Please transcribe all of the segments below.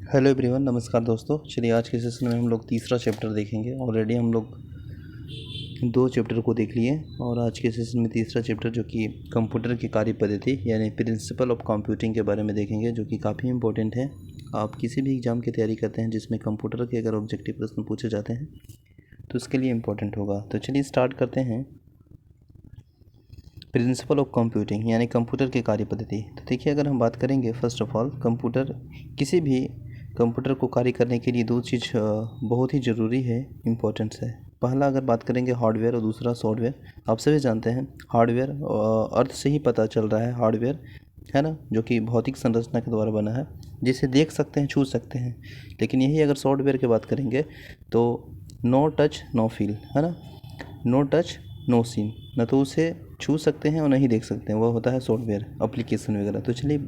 Hello everyone, नमस्कार दोस्तों। चलिए आज के सेशन में हम लोग तीसरा चैप्टर देखेंगे। ऑलरेडी हम लोग दो चैप्टर को देख लिए और आज के सेशन में तीसरा चैप्टर जो कि कंप्यूटर की कार्य पद्धति यानी प्रिंसिपल ऑफ कंप्यूटिंग के बारे में देखेंगे, जो कि काफ़ी इंपॉर्टेंट है। आप किसी भी एग्ज़ाम की तैयारी करते हैं जिसमें कंप्यूटर के अगर ऑब्जेक्टिव प्रश्न पूछे जाते हैं तो उसके लिए इम्पोर्टेंट होगा। तो चलिए स्टार्ट करते हैं। प्रिंसिपल ऑफ कंप्यूटिंग यानी कंप्यूटर की कार्य पद्धति। तो देखिए, अगर हम बात करेंगे फर्स्ट ऑफ ऑल किसी भी कंप्यूटर को कार्य करने के लिए दो चीज़ बहुत ही ज़रूरी है, इम्पोर्टेंस है। पहला अगर बात करेंगे हार्डवेयर और दूसरा सॉफ्टवेयर। आप सभी जानते हैं हार्डवेयर अर्थ से ही पता चल रहा है, हार्डवेयर है ना, जो कि भौतिक संरचना के द्वारा बना है, जिसे देख सकते हैं, छू सकते हैं। लेकिन यही अगर सॉफ्टवेयर की बात करेंगे तो नो टच नो फील, है ना, नो टच नो सीन, न तो उसे छू सकते हैं और नहीं देख सकते हैं, वो होता है सॉफ्टवेयर एप्लीकेशन वगैरह। तो चलिए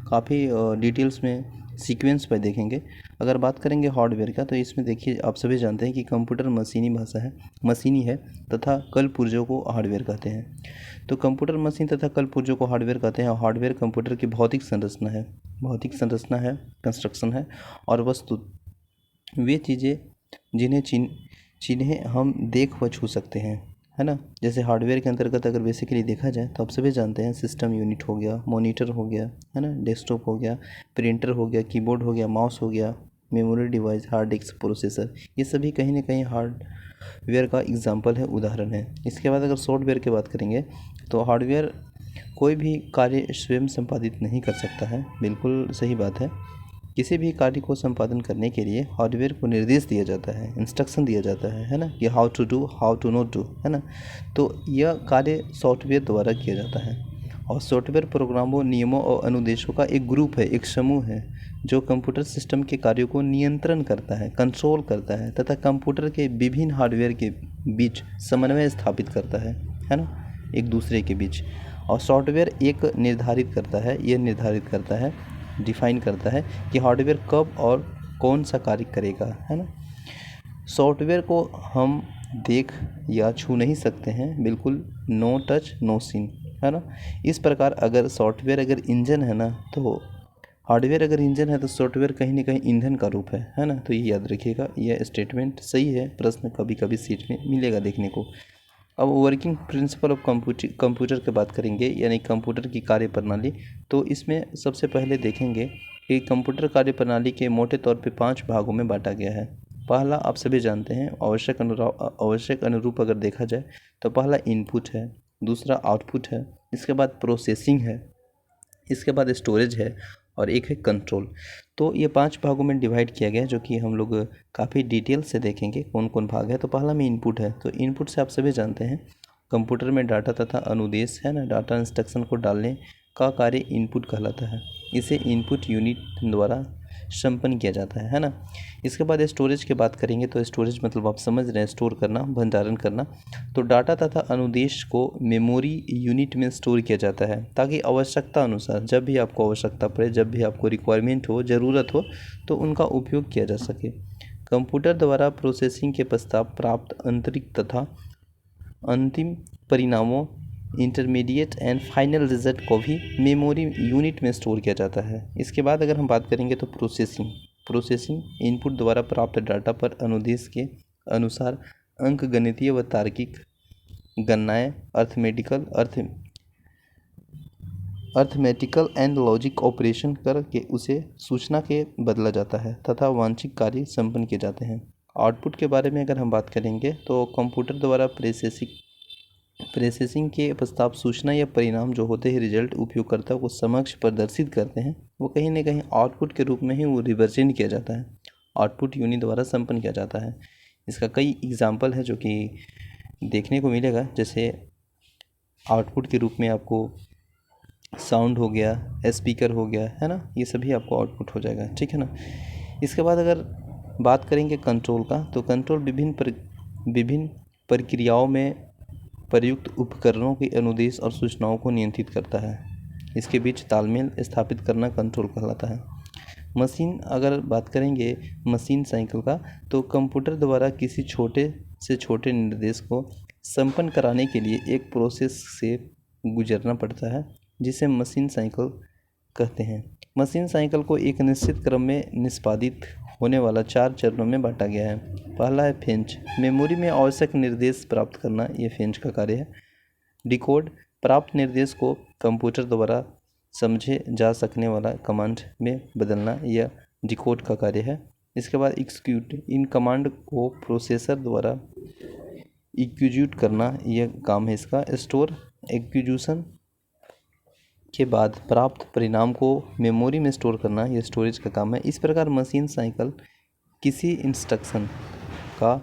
काफ़ी डिटेल्स में सीक्वेंस पर देखेंगे। अगर बात करेंगे हार्डवेयर का तो इसमें देखिए, आप सभी जानते हैं कि कंप्यूटर मशीनी भाषा है, मशीनी है तथा कल पुर्जों को हार्डवेयर कहते हैं। तो कंप्यूटर मशीन तथा कल पुर्जों को हार्डवेयर कहते हैं। हार्डवेयर कंप्यूटर की भौतिक संरचना है, कंस्ट्रक्शन है और वस्तु वे चीज़ें जिन्हें जिन्हें हम देख व छू सकते हैं, है ना। जैसे हार्डवेयर के अंतर्गत अगर बेसिकली देखा जाए तो आप सभी जानते हैं सिस्टम यूनिट हो गया, मॉनिटर हो गया, है ना, डेस्कटॉप हो गया, प्रिंटर हो गया, कीबोर्ड हो गया, माउस हो गया, memory device, hard disk, processor, ये सभी कहीं ना कहीं हार्डवेयर का एग्जाम्पल है, उदाहरण है। इसके बाद अगर सॉफ्टवेयर की बात करेंगे तो हार्डवेयर कोई भी कार्य स्वयं संपादित नहीं कर सकता है, बिल्कुल सही बात है। किसी भी कार्य को संपादन करने के लिए हार्डवेयर को निर्देश दिया जाता है, इंस्ट्रक्शन दिया जाता है ना, कि how to do, how to not do, है ना। तो यह कार्य सॉफ्टवेयर द्वारा किया जाता है और सॉफ्टवेयर प्रोग्रामों, नियमों और अनुदेशों का एक ग्रुप है, एक समूह है, जो कंप्यूटर सिस्टम के कार्यों को नियंत्रण करता है, कंट्रोल करता है तथा कंप्यूटर के विभिन्न हार्डवेयर के बीच समन्वय स्थापित करता है ना, एक दूसरे के बीच। और सॉफ्टवेयर एक निर्धारित करता है, डिफाइन करता है कि हार्डवेयर कब और कौन सा कार्य करेगा, है ना। सॉफ्टवेयर को हम देख या छू नहीं सकते हैं, बिल्कुल नो टच नो सीन, है ना। इस प्रकार अगर सॉफ्टवेयर अगर इंजन है ना, तो हार्डवेयर अगर इंजन है तो सॉफ्टवेयर कहीं ना कहीं ईंधन का रूप है ना। तो ये याद रखिएगा, यह स्टेटमेंट सही है, प्रश्न कभी कभी सीट में मिलेगा देखने को। अब वर्किंग प्रिंसिपल ऑफ कंप्यूटर की बात करेंगे यानी कंप्यूटर की कार्य प्रणाली। तो इसमें सबसे पहले देखेंगे कि कंप्यूटर कार्य प्रणाली के मोटे तौर पे 5 भागों में बांटा गया है। पहला आप सभी जानते हैं, आवश्यक अनुरूप अगर देखा जाए तो पहला इनपुट है, दूसरा आउटपुट है, इसके बाद प्रोसेसिंग है, इसके बाद स्टोरेज है और एक है कंट्रोल। तो ये 5 भागों में डिवाइड किया गया है, जो कि हम लोग काफ़ी डिटेल से देखेंगे कौन कौन भाग है। तो पहला में इनपुट है। तो इनपुट से आप सभी जानते हैं कंप्यूटर में डाटा तथा अनुदेश, है ना, डाटा इंस्ट्रक्शन को डालने का कार्य इनपुट कहलाता है। इसे इनपुट यूनिट द्वारा संपन्न किया जाता है ना। इसके बाद स्टोरेज की बात करेंगे तो स्टोरेज मतलब आप समझ रहे हैं, स्टोर करना, भंडारण करना। तो डाटा तथा अनुदेश को मेमोरी यूनिट में स्टोर किया जाता है ताकि आवश्यकता अनुसार जब भी आपको आवश्यकता पड़े, जब भी आपको रिक्वायरमेंट हो, ज़रूरत हो, तो उनका उपयोग किया जा सके। कंप्यूटर द्वारा प्रोसेसिंग के पश्चात प्राप्त आंतरिक तथा अंतिम परिणामों, इंटरमीडिएट एंड फाइनल रिजल्ट को भी मेमोरी यूनिट में स्टोर किया जाता है। इसके बाद अगर हम बात करेंगे तो प्रोसेसिंग इनपुट द्वारा प्राप्त डाटा पर अनुदेश के अनुसार अंकगणितीय व तार्किक गणनाएं, अर्थमेटिकल एंड लॉजिक ऑपरेशन करके उसे सूचना के बदला जाता है तथा वांछित कार्य संपन्न किए जाते हैं। आउटपुट के बारे में अगर हम बात करेंगे तो कंप्यूटर द्वारा प्रोसेसिंग के पश्चात सूचना या परिणाम जो होते हैं, रिजल्ट उपयोगकर्ता को समक्ष प्रदर्शित करते हैं, वो कहीं ना कहीं आउटपुट के रूप में ही वो रिप्रेजेंट किया जाता है, आउटपुट यूनिट द्वारा संपन्न किया जाता है। इसका कई एग्जाम्पल है जो कि देखने को मिलेगा, जैसे आउटपुट के रूप में आपको साउंड हो गया, स्पीकर हो गया, है ना, ये सभी आपको आउटपुट हो जाएगा, ठीक है ना। इसके बाद अगर बात करेंगे कंट्रोल का, तो कंट्रोल विभिन्न प्रक्रियाओं में प्रयुक्त उपकरणों के अनुदेश और सूचनाओं को नियंत्रित करता है। इसके बीच तालमेल स्थापित करना कंट्रोल कहलाता है। मशीन अगर बात करेंगे मशीन साइकिल का, तो कंप्यूटर द्वारा किसी छोटे से छोटे निर्देश को संपन्न कराने के लिए एक प्रोसेस से गुजरना पड़ता है, जिसे मशीन साइकिल कहते हैं। मशीन साइकिल को एक निश्चित क्रम में निष्पादित होने वाला 4 चरणों में बांटा गया है। पहला है फेंच, मेमोरी में आवश्यक निर्देश प्राप्त करना, ये फेंच का कार्य है। डिकोड, प्राप्त निर्देश को कंप्यूटर द्वारा समझे जा सकने वाला कमांड में बदलना, यह डिकोड का कार्य है। इसके बाद एग्जीक्यूट, इन कमांड को प्रोसेसर द्वारा एग्जीक्यूट करना, यह काम है इसका। स्टोर, एग्जीक्यूशन के बाद प्राप्त परिणाम को मेमोरी में स्टोर करना, यह स्टोरेज का काम है। इस प्रकार मशीन साइकिल किसी इंस्ट्रक्शन का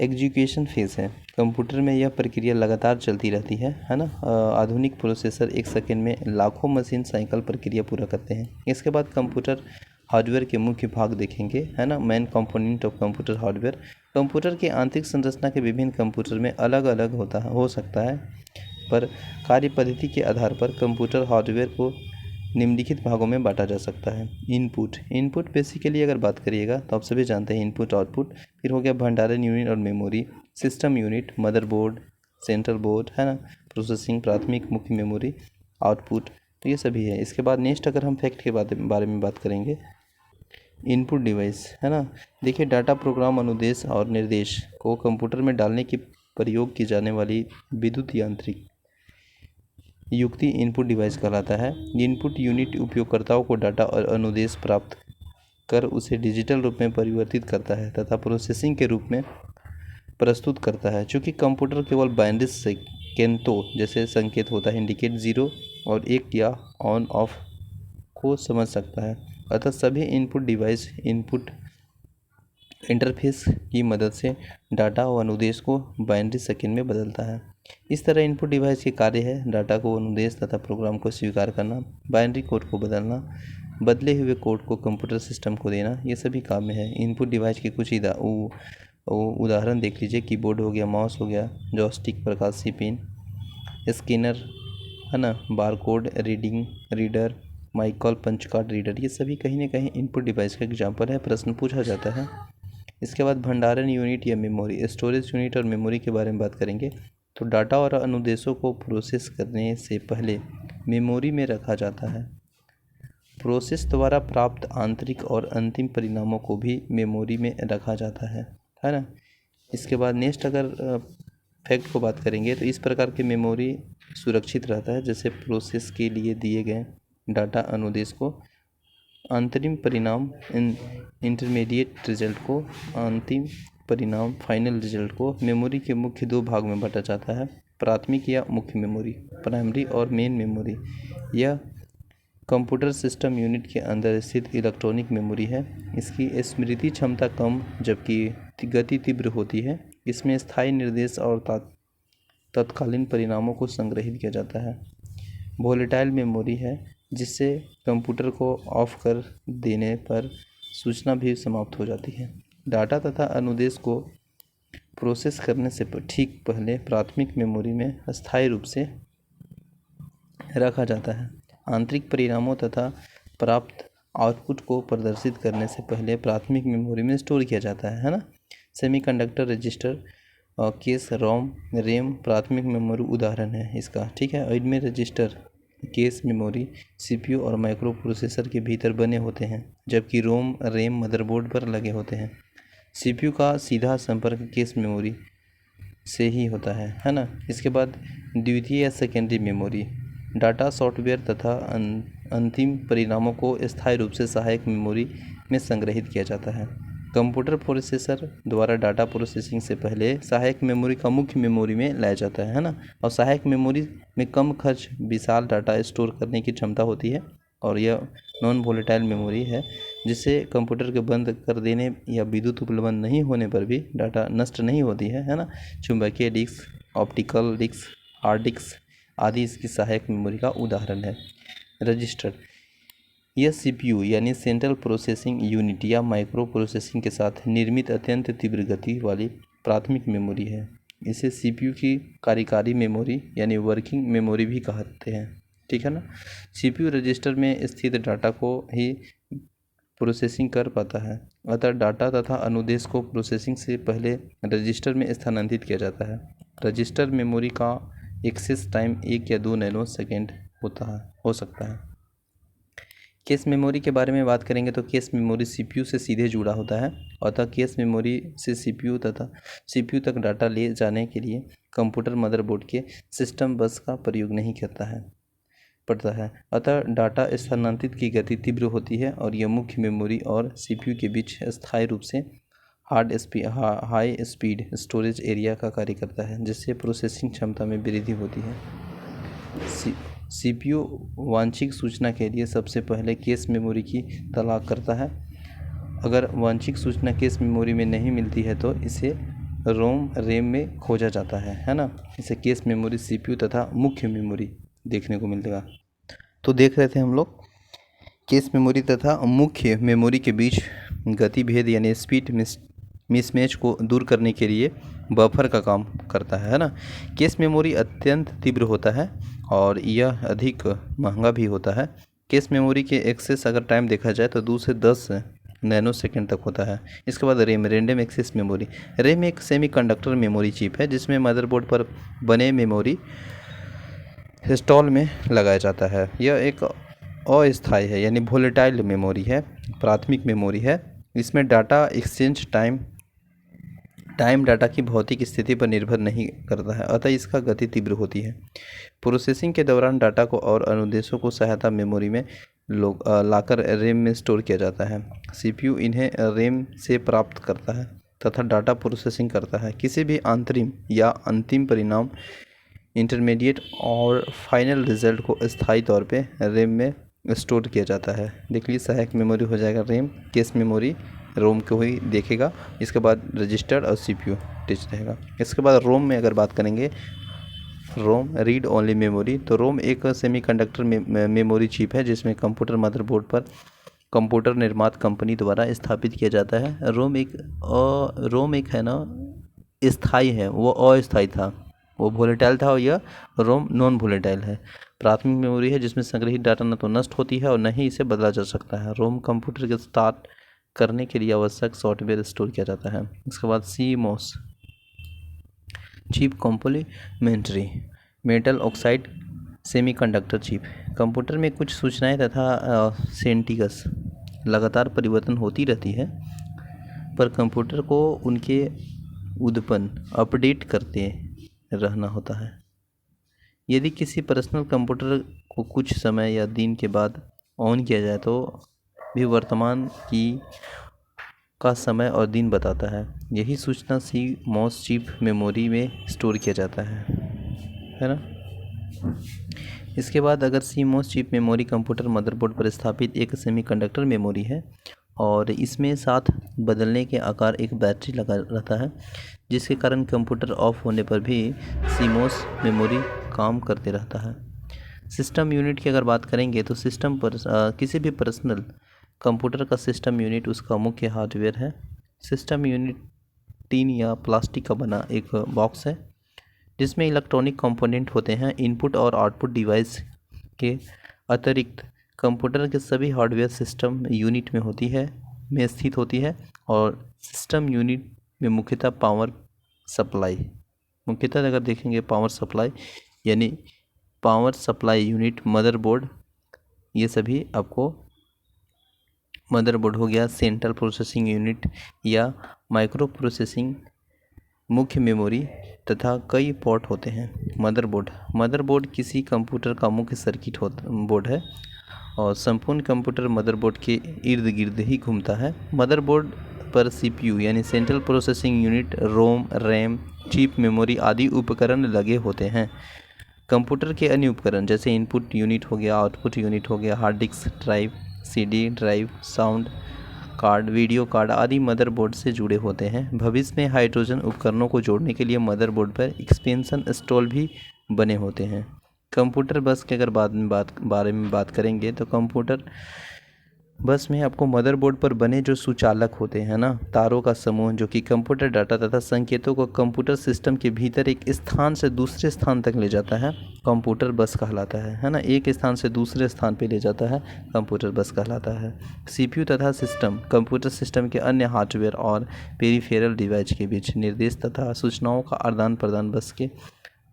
एग्जीक्यूशन फेज है। कंप्यूटर में यह प्रक्रिया लगातार चलती रहती है ना। आधुनिक प्रोसेसर एक सेकंड में लाखों मशीन साइकिल प्रक्रिया पूरा करते हैं। इसके बाद कंप्यूटर हार्डवेयर के मुख्य भाग देखेंगे, है ना। Main component of computer hardware, computer की आंतरिक संरचना के विभिन्न कंप्यूटर में अलग अलग हो सकता है, पर कार्य पद्धति के आधार पर कंप्यूटर हार्डवेयर को निम्नलिखित भागों में बांटा जा सकता है। इनपुट बेसिकली अगर बात करिएगा तो आप सभी जानते हैं इनपुट आउटपुट। फिर हो गया भंडारण यूनिट और memory, system unit, motherboard, central board, है ना, प्रोसेसिंग, प्राथमिक मुख्य मेमोरी, आउटपुट, तो ये सभी है। इसके बाद नेक्स्ट अगर हम फैक्ट के बारे में बात करेंगे, इनपुट डिवाइस, है ना। देखिए, डाटा, प्रोग्राम, अनुदेश और निर्देश को कंप्यूटर में डालने की प्रयोग की जाने वाली विद्युत यांत्रिक युक्ति इनपुट डिवाइस कहलाता है। इनपुट यूनिट उपयोगकर्ताओं को डाटा और अनुदेश प्राप्त कर उसे डिजिटल रूप में परिवर्तित करता है तथा प्रोसेसिंग के रूप में प्रस्तुत करता है। चूँकि कंप्यूटर केवल बाइनरी संकेतों जैसे संकेत होता है, इंडिकेट, 0 और 1 या ऑन ऑफ को समझ सकता है, अतः सभी इनपुट डिवाइस इनपुट इंटरफेस की मदद से डाटा और अनुदेश को बाइनरी सेकेंड में बदलता है। इस तरह इनपुट डिवाइस के कार्य है डाटा को, अनुदेश तथा प्रोग्राम को स्वीकार करना, बाइनरी कोड को बदलना, बदले हुए कोड को कंप्यूटर सिस्टम को देना, ये सभी काम में है। इनपुट डिवाइस के कुछ उदाहरण देख लीजिए, कीबोर्ड हो गया, माउस हो गया, जॉयस्टिक, प्रकाशीय पेन, स्कैनर, है ना, barcode reader, Michael punch card reader, ये सभी कहीं ना कहीं इनपुट डिवाइस का एग्जाम्पल है, प्रश्न पूछा जाता है। इसके बाद भंडारण यूनिट या मेमोरी, स्टोरेज यूनिट और मेमोरी के बारे में बात करेंगे। तो डाटा और अनुदेशों को प्रोसेस करने से पहले मेमोरी में रखा जाता है। प्रोसेस द्वारा प्राप्त आंतरिक और अंतिम परिणामों को भी मेमोरी में रखा जाता है ना। इसके बाद नेक्स्ट अगर फैक्ट को बात करेंगे तो इस प्रकार के मेमोरी सुरक्षित रहता है, जैसे प्रोसेस के लिए दिए गए डाटा अनुदेश को, अंतरिम परिणाम इंटरमीडिएट रिजल्ट को, अंतिम परिणाम फाइनल रिजल्ट को मेमोरी के मुख्य 2 भाग में बांटा जाता है, प्राथमिक या मुख्य मेमोरी, प्राइमरी और मेन मेमोरी। यह कंप्यूटर सिस्टम यूनिट के अंदर स्थित इलेक्ट्रॉनिक मेमोरी है। इसकी स्मृति क्षमता कम जबकि गति तीव्र होती है। इसमें स्थायी निर्देश और तत्कालीन परिणामों को संग्रहित किया जाता है। वोलेटाइल मेमोरी है, जिससे कंप्यूटर को ऑफ कर देने पर सूचना भी समाप्त हो जाती है। डाटा तथा अनुदेश को प्रोसेस करने से ठीक पहले प्राथमिक मेमोरी में अस्थायी रूप से रखा जाता है। आंतरिक परिणामों तथा प्राप्त आउटपुट को प्रदर्शित करने से पहले प्राथमिक मेमोरी में स्टोर किया जाता है ना। सेमीकंडक्टर रजिस्टर, केस, रोम, रैम प्राथमिक मेमोरी उदाहरण है इसका, ठीक है। इनमें रजिस्टर, केस मेमोरी सीपीयू और माइक्रो प्रोसेसर के भीतर बने होते हैं, जबकि रोम, रैम मदरबोर्ड पर लगे होते हैं। सीपीयू का सीधा संपर्क केस मेमोरी से ही होता है ना। इसके बाद द्वितीय या सेकेंडरी मेमोरी, डाटा, सॉफ्टवेयर तथा अंतिम परिणामों को स्थायी रूप से सहायक मेमोरी में संग्रहित किया जाता है। कंप्यूटर प्रोसेसर द्वारा डाटा प्रोसेसिंग से पहले सहायक मेमोरी का मुख्य मेमोरी में लाया जाता है ना। और सहायक मेमोरी में कम खर्च, विशाल डाटा स्टोर करने की क्षमता होती है, और यह नॉन वोलेटाइल मेमोरी है, जिससे कंप्यूटर के बंद कर देने या विद्युत उपलब्ध नहीं होने पर भी डाटा नष्ट नहीं होती है ना। चुंबकीय disk, optical disk, hard disk आदि इसकी सहायक मेमोरी का उदाहरण है। रजिस्टर, यह सीपीयू यानी सेंट्रल प्रोसेसिंग यूनिट या माइक्रो प्रोसेसिंग के साथ निर्मित अत्यंत तीव्र गति वाली प्राथमिक मेमोरी है। इसे सीपीयू की कार्यकारी मेमोरी यानी वर्किंग मेमोरी भी कहते हैं, ठीक है ना। सीपीयू रजिस्टर में स्थित डाटा को ही प्रोसेसिंग कर पाता है, अतः डाटा तथा अनुदेश को प्रोसेसिंग से पहले रजिस्टर में स्थानांतरित किया जाता है। रजिस्टर मेमोरी का एक्सेस टाइम 1 या 2 नैनो सेकेंड हो सकता है। केस मेमोरी के बारे में बात करेंगे तो केस मेमोरी सीपीयू से सीधे जुड़ा होता है, अतः केस मेमोरी से सीपीयू तथा सीपीयू तक डाटा ले जाने के लिए कंप्यूटर मदरबोर्ड के सिस्टम बस का प्रयोग नहीं पड़ता है। अतः डाटा स्थानांतरित की गति तीव्र होती है और यह मुख्य मेमोरी और सीपीयू के बीच स्थायी रूप से हाई स्पीड स्टोरेज एरिया का कार्य करता है, जिससे प्रोसेसिंग क्षमता में वृद्धि होती है। सीपीयू वांछित सूचना के लिए सबसे पहले केस मेमोरी की तलाश करता है। अगर वांछित सूचना केस मेमोरी में नहीं मिलती है तो इसे रैम में खोजा जाता है ना। इसे केस मेमोरी, सीपीयू तथा मुख्य मेमोरी देखने को मिलेगा। तो देख रहे थे हम लोग केस मेमोरी तथा मुख्य मेमोरी के बीच गतिभेद यानी स्पीड मिसमैच को दूर करने के लिए बफर का काम करता है ना। केस मेमोरी अत्यंत तीव्र होता है और यह अधिक महंगा भी होता है। केस मेमोरी के एक्सेस अगर टाइम देखा जाए तो 2 से 10 नैनो सेकेंड तक होता है। इसके बाद रैंडम एक्सेस मेमोरी। रैम एक सेमीकंडक्टर मेमोरी चिप है जिसमें मदरबोर्ड पर बने मेमोरी इंस्टॉल में लगाया जाता है। यह एक अस्थायी है यानी वोलेटाइल मेमोरी है, प्राथमिक मेमोरी है। इसमें डाटा एक्सचेंज टाइम डाटा की भौतिक स्थिति पर निर्भर नहीं करता है, अतः इसका गति तीव्र होती है। प्रोसेसिंग के दौरान डाटा को और अनुदेशों को सहायता मेमोरी में लाकर रैम में स्टोर किया जाता है। सीपीयू इन्हें रैम से प्राप्त करता है तथा डाटा प्रोसेसिंग करता है। किसी भी आंतरिक या अंतिम परिणाम, इंटरमीडिएट और फाइनल रिजल्ट को स्थायी तौर पे रैम में स्टोर किया जाता है। देख लीजिए, सहायक मेमोरी हो जाएगा रैम, केस मेमोरी रोम को ही देखेगा। इसके बाद रजिस्टर और सीपीयू टच रहेगा। इसके बाद रोम में अगर बात करेंगे, रोम रीड ओनली मेमोरी। तो रोम एक सेमीकंडक्टर मेमोरी चिप है जिसमें कंप्यूटर मदरबोर्ड पर कंप्यूटर निर्माता कंपनी द्वारा स्थापित किया जाता है। रोम एक है ना स्थायी है, वो अस्थायी था, वो वोलेटाइल था, और यह रोम नॉन वोलेटाइल है। प्राथमिक मेमोरी है जिसमें संग्रहित डाटा न तो नष्ट होती है और न ही इसे बदला जा सकता है। रोम कंप्यूटर के स्टार्ट करने के लिए आवश्यक सॉफ्टवेयर स्टोर किया जाता है। इसके बाद CMOS chip complementary metal oxide semiconductor chip. Computer में कुछ सूचनाएं तथा सेंटिगस लगातार परिवर्तन होती रहती है, पर कंप्यूटर को उनके उद्दपन अपडेट करते रहना होता है। यदि किसी पर्सनल कंप्यूटर को कुछ समय या दिन के बाद ऑन किया जाए तो भी वर्तमान का समय और दिन बताता है। यही सूचना CMOS चिप मेमोरी में स्टोर किया जाता है ना। इसके बाद अगर CMOS chip memory computer motherboard पर स्थापित एक सेमीकंडक्टर मेमोरी है और इसमें साथ बदलने के आकार एक बैटरी लगा रहता है, जिसके कारण कंप्यूटर ऑफ होने पर भी CMOS मेमोरी काम करते रहता है। सिस्टम यूनिट की अगर बात करेंगे तो सिस्टम पर किसी भी पर्सनल कंप्यूटर का सिस्टम यूनिट उसका मुख्य हार्डवेयर है। सिस्टम यूनिट टीन या प्लास्टिक का बना एक बॉक्स है जिसमें इलेक्ट्रॉनिक कंपोनेंट होते हैं। इनपुट और आउटपुट डिवाइस के अतिरिक्त कंप्यूटर के सभी हार्डवेयर सिस्टम यूनिट में स्थित होती है और सिस्टम यूनिट में मुख्यतः अगर देखेंगे पावर सप्लाई यानी पावर सप्लाई यूनिट, मदरबोर्ड, ये सभी आपको मदरबोर्ड हो गया, सेंट्रल प्रोसेसिंग यूनिट या माइक्रो प्रोसेसिंग, मुख्य मेमोरी तथा कई पोर्ट होते हैं। मदरबोर्ड किसी कंप्यूटर का मुख्य सर्किट बोर्ड है और संपूर्ण कंप्यूटर मदरबोर्ड के इर्द गिर्द ही घूमता है। मदरबोर्ड पर CPU यानी सेंट्रल प्रोसेसिंग यूनिट, रोम, रैम, चिप मेमोरी आदि उपकरण लगे होते हैं। कंप्यूटर के अन्य उपकरण जैसे इनपुट यूनिट हो गया, आउटपुट यूनिट हो गया, hard disk drive, CD drive, sound card, video card आदि मदरबोर्ड से जुड़े होते हैं। भविष्य में हाइड्रोजन उपकरणों को जोड़ने के लिए मदरबोर्ड पर एक्सपेंशन इंस्टॉल भी बने होते हैं। कंप्यूटर बस के अगर बारे में बात करेंगे तो कंप्यूटर बस में आपको मदरबोर्ड पर बने जो सुचालक होते हैं ना, तारों का समूह जो कि कंप्यूटर डाटा तथा संकेतों को कंप्यूटर सिस्टम के भीतर एक स्थान से दूसरे स्थान तक ले जाता है, कंप्यूटर बस कहलाता है ना। एक स्थान से दूसरे स्थान पे ले जाता है, कंप्यूटर बस कहलाता है। CPU तथा सिस्टम कंप्यूटर सिस्टम के अन्य हार्डवेयर और पेरिफेरल डिवाइस के बीच निर्देश तथा सूचनाओं का आदान प्रदान बस के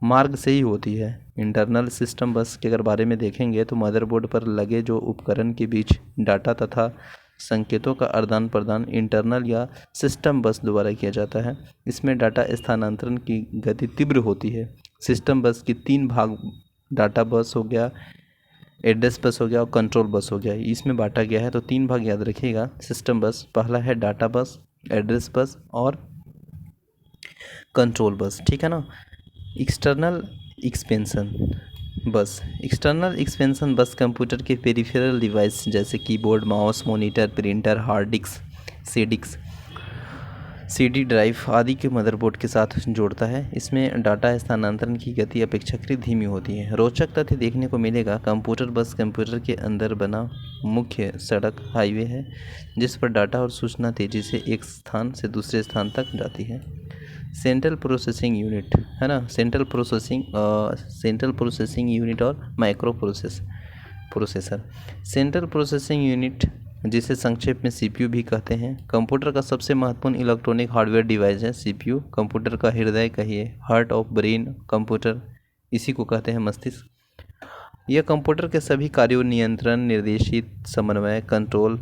मार्ग से ही होती है। इंटरनल सिस्टम बस के अगर बारे में देखेंगे तो मदरबोर्ड पर लगे जो उपकरण के बीच डाटा तथा संकेतों का आदान प्रदान इंटरनल या सिस्टम बस द्वारा किया जाता है। इसमें डाटा स्थानांतरण की गति तीव्र होती है। सिस्टम बस की 3 भाग डाटा बस हो गया, एड्रेस बस हो गया और कंट्रोल बस हो गया, इसमें बांटा गया है। तो 3 भाग याद रखिएगा सिस्टम बस। पहला है डाटा बस, एड्रेस बस और कंट्रोल बस, ठीक है ना। एक्सटर्नल एक्सपेंशन बस। एक्सटर्नल एक्सपेंशन बस कंप्यूटर के पेरिफेरल डिवाइस जैसे keyboard, mouse, monitor, printer, hard disk, CD drive आदि के मदरबोर्ड के साथ जोड़ता है। इसमें डाटा स्थानांतरण की गति अपेक्षाकृत धीमी होती है। रोचक तथ्य देखने को मिलेगा, कंप्यूटर बस कंप्यूटर के अंदर बना मुख्य सड़क हाईवे है जिस पर डाटा और सूचना तेजी से एक स्थान से दूसरे स्थान तक जाती है। सेंट्रल प्रोसेसिंग यूनिट है ना, सेंट्रल प्रोसेसिंग यूनिट और micro processor. Central processing unit जिसे संक्षेप में सीपीयू भी कहते हैं, कंप्यूटर का सबसे महत्वपूर्ण इलेक्ट्रॉनिक हार्डवेयर डिवाइस है। सीपीयू कंप्यूटर का हृदय कहिए, हार्ट ऑफ ब्रेन कंप्यूटर, इसी को कहते हैं मस्तिष्क। यह कंप्यूटर के सभी कार्यों नियंत्रण, निर्देशित, समन्वय, कंट्रोल,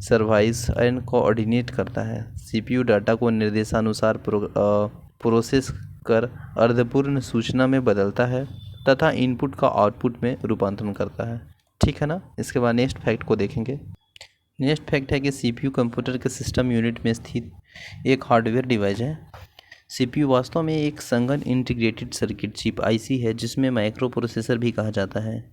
सर्वाइस एंड कोऑर्डिनेट करता है। सीपीयू डाटा को निर्देशानुसार प्रोसेस कर अर्धपूर्ण सूचना में बदलता है तथा इनपुट का आउटपुट में रूपांतरण करता है, ठीक है ना। इसके बाद नेक्स्ट फैक्ट को देखेंगे। नेक्स्ट फैक्ट है कि सीपीयू कंप्यूटर के सिस्टम यूनिट में स्थित एक हार्डवेयर डिवाइस है। सीपीयू वास्तव में एक संगठन इंटीग्रेटेड सर्किट चिप आईसी है जिसमें माइक्रो प्रोसेसर भी कहा जाता है।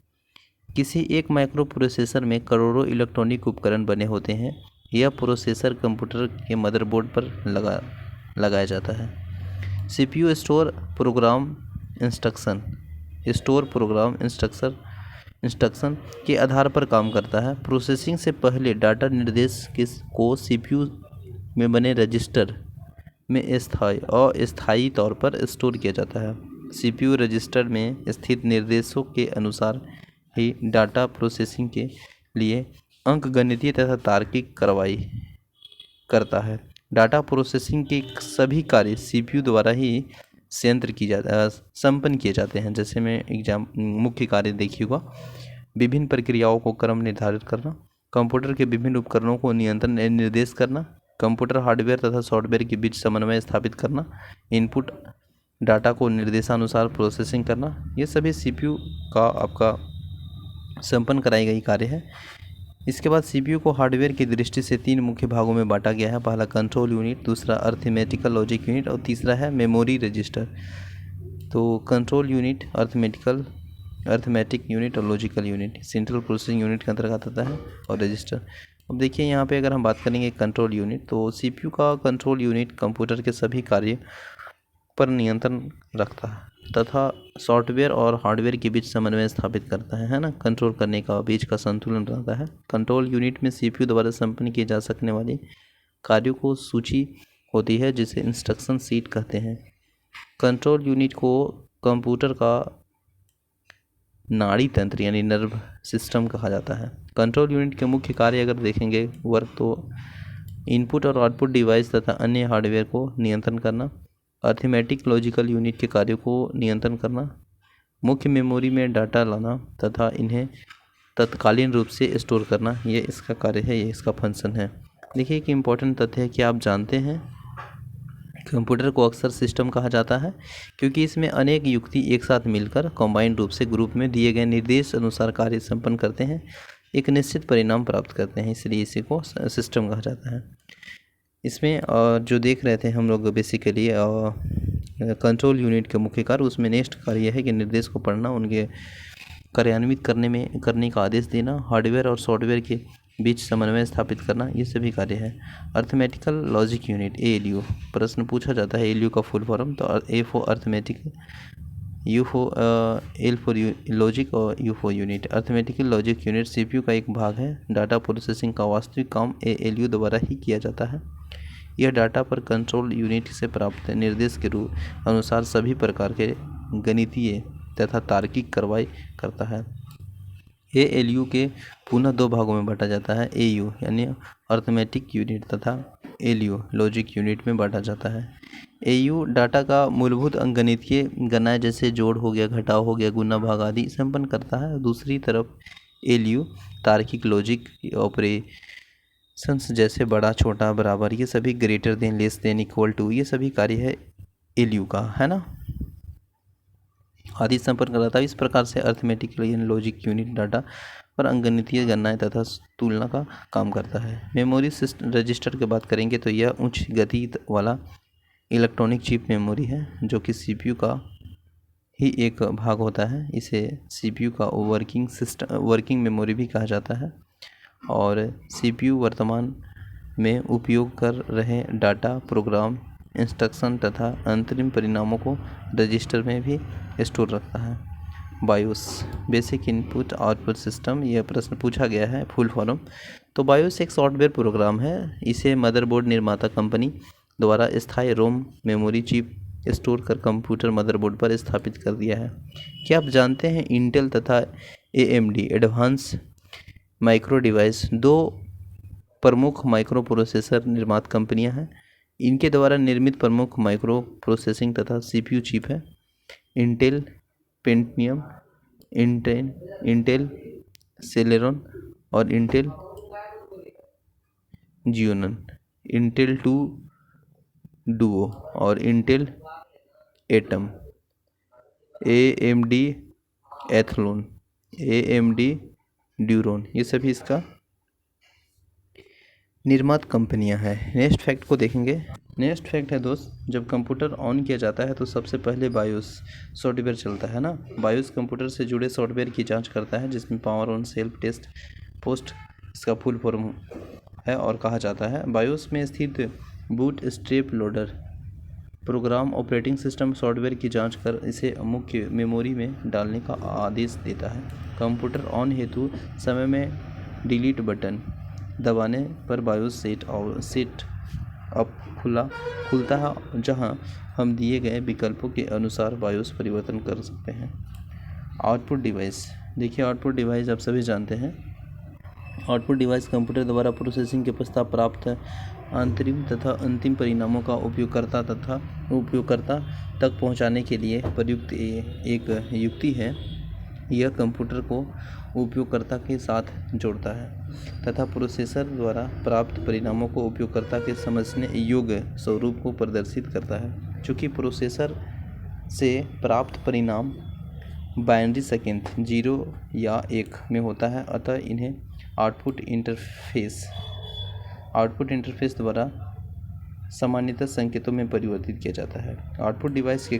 किसी एक माइक्रो प्रोसेसर में करोड़ों इलेक्ट्रॉनिक उपकरण बने होते हैं। यह प्रोसेसर कंप्यूटर के मदरबोर्ड पर लगाया जाता है। सीपीयू स्टोर प्रोग्राम इंस्ट्रक्शन के आधार पर काम करता है। प्रोसेसिंग से पहले डाटा निर्देश को सीपीयू में बने रजिस्टर में अस्थायी तौर पर स्टोर किया जाता है। सीपीयू रजिस्टर में स्थित निर्देशों के अनुसार ही डाटा प्रोसेसिंग के लिए अंकगणितीय तथा तार्किक कार्रवाई करता है। डाटा प्रोसेसिंग के सभी कार्य सीपीयू द्वारा ही संपन्न किए जाते हैं। जैसे मैं मुख्य कार्य देखिएगा, विभिन्न प्रक्रियाओं को क्रम निर्धारित करना, कंप्यूटर के विभिन्न उपकरणों को नियंत्रण निर्देश करना, कंप्यूटर हार्डवेयर तथा सॉफ्टवेयर के बीच समन्वय स्थापित करना, इनपुट डाटा को निर्देशानुसार प्रोसेसिंग करना, ये सभी सीपीयू का आपका संपन्न कराई गई कार्य है। इसके बाद सीपीयू को हार्डवेयर की दृष्टि से 3 मुख्य भागों में बांटा गया है। पहला कंट्रोल यूनिट, दूसरा अर्थमेटिकल लॉजिक यूनिट और तीसरा है मेमोरी रजिस्टर। तो कंट्रोल यूनिट, अर्थमेटिक यूनिट और logical unit central processing unit के अंतर्गत आता है और रजिस्टर। अब देखिए यहाँ पे अगर हम बात करेंगे कंट्रोल यूनिट, तो सीपीयू का कंट्रोल यूनिट कंप्यूटर के सभी कार्य पर नियंत्रण रखता है तथा सॉफ्टवेयर और हार्डवेयर के बीच समन्वय स्थापित करता है ना, कंट्रोल करने का बीच का संतुलन रहता है। कंट्रोल यूनिट में सीपीयू द्वारा संपन्न किए जा सकने वाले कार्यों को सूची होती है जिसे इंस्ट्रक्शन सीट कहते हैं। कंट्रोल यूनिट को कंप्यूटर का नाड़ी तंत्र यानी नर्व सिस्टम कहा जाता है। कंट्रोल यूनिट के मुख्य कार्य अगर देखेंगे वर्क, तो इनपुट और आउटपुट डिवाइस तथा अन्य हार्डवेयर को नियंत्रण करना, अर्थमेटिक लॉजिकल यूनिट के कार्यों को नियंत्रण करना, मुख्य मेमोरी में डाटा लाना तथा इन्हें तत्कालीन रूप से स्टोर करना, ये इसका कार्य है, ये इसका फंक्शन है। देखिए एक इम्पॉर्टेंट तथ्य है कि आप जानते हैं कंप्यूटर को अक्सर सिस्टम कहा जाता है क्योंकि इसमें अनेक युक्ति एक साथ मिलकर कंबाइंड रूप से ग्रुप में दिए गए निर्देश अनुसार कार्य संपन्न करते हैं, एक निश्चित परिणाम प्राप्त करते हैं, इसलिए इसी को सिस्टम कहा जाता है। इसमें जो देख रहे थे हम लोग बेसिकली कंट्रोल यूनिट के मुख्य कार्य, उसमें नेक्स्ट कार्य यह है कि निर्देश को पढ़ना, उनके कार्यान्वित करने का आदेश देना, हार्डवेयर और सॉफ्टवेयर के बीच समन्वय स्थापित करना, ये सभी कार्य है। अर्थमेटिकल लॉजिक यूनिट ALU, प्रश्न पूछा जाता है ALU का फुल फॉर्म, तो A for arithmetic, L for logic और U for unit. Arithmetical logic unit CPU का एक भाग है। डाटा प्रोसेसिंग का वास्तविक काम ALU द्वारा ही किया जाता है। यह डाटा पर कंट्रोल यूनिट से प्राप्त निर्देश के रूप अनुसार सभी प्रकार के गणितीय तथा तार्किक कार्रवाई करता है। ALU के पुनः 2 भागों में बांटा जाता है, AU यानी अर्थमेटिक यूनिट तथा LU लॉजिक यूनिट में बांटा जाता है। एयू डाटा का मूलभूत अंकगणितीय गणनाएं जैसे जोड़ हो गया, घटाव हो गया, गुना भाग आदि संपन्न करता है। दूसरी तरफ एलयू तार्किक लॉजिक ऑपरेशंस जैसे बड़ा, छोटा, बराबर, ये सभी greater than, less than, equal to, ये सभी कार्य है एलयू का, है ना, आदि संपन्न कराता है। इस प्रकार से अर्थमेटिकल यानी लॉजिक यूनिट डाटा पर अंकगणितीय गणनाएं तथा तुलना का काम करता है। मेमोरी सिस्टम रजिस्टर की बात करेंगे तो यह उच्च गति वाला इलेक्ट्रॉनिक चिप मेमोरी है जो कि सीपीयू का ही एक भाग होता है। इसे सीपीयू का वर्किंग मेमोरी भी कहा जाता है। और सीपीयू वर्तमान में उपयोग कर रहे डाटा, प्रोग्राम, इंस्ट्रक्शन तथा अंतरिम परिणामों को रजिस्टर में भी स्टोर रखता है। BIOS basic input output system, यह प्रश्न पूछा गया है फुल फॉर्म। तो बायोस एक सॉफ्टवेयर प्रोग्राम है। इसे मदरबोर्ड निर्माता कंपनी द्वारा स्थायी रोम मेमोरी चिप स्टोर कर कंप्यूटर मदरबोर्ड पर स्थापित कर दिया है। क्या आप जानते हैं इंटेल तथा एएमडी एडवांस माइक्रो डिवाइस दो प्रमुख माइक्रो प्रोसेसर निर्मात कंपनियां हैं। इनके द्वारा निर्मित प्रमुख माइक्रो प्रोसेसिंग तथा सीपीयू चिप है इंटेल पेंटियम, इंटेल सेलेरॉन और इंटेल जियोनन, इंटेल 2 डुओ और Intel Atom, AMD Athlon, AMD Duron, ये सभी इसका निर्मात कंपनियां हैं। नेक्स्ट फैक्ट को देखेंगे। नेक्स्ट फैक्ट है दोस्त, जब कंप्यूटर ऑन किया जाता है तो सबसे पहले बायोस सॉफ्टवेयर चलता है ना। बायोस कंप्यूटर से जुड़े सॉफ्टवेयर की जांच करता है जिसमें power on self test post इसका फुल फॉर्म है और कहा जाता है। बायोस में स्थित boot strap loader program operating system software की जांच कर इसे मुख्य मेमोरी में डालने का आदेश देता है। कंप्यूटर ऑन हेतु समय में डिलीट बटन दबाने पर बायोस सेट अप खुलता है, जहां हम दिए गए विकल्पों के अनुसार बायोस परिवर्तन कर सकते हैं। आउटपुट डिवाइस, देखिए आउटपुट डिवाइस आप सभी जानते हैं। आउटपुट डिवाइस कंप्यूटर द्वारा प्रोसेसिंग के पश्चात प्राप्त अंतरिम तथा अंतिम परिणामों का उपयोगकर्ता तक पहुंचाने के लिए प्रयुक्त एक युक्ति है। यह कंप्यूटर को उपयोगकर्ता के साथ जोड़ता है तथा प्रोसेसर द्वारा प्राप्त परिणामों को उपयोगकर्ता के समझने योग्य स्वरूप को प्रदर्शित करता है। चूँकि प्रोसेसर से प्राप्त परिणाम बाइनरी संकेत 0 या 1 में होता है, अतः इन्हें आउटपुट इंटरफेस द्वारा सामान्यतः संकेतों में परिवर्तित किया जाता है। आउटपुट डिवाइस के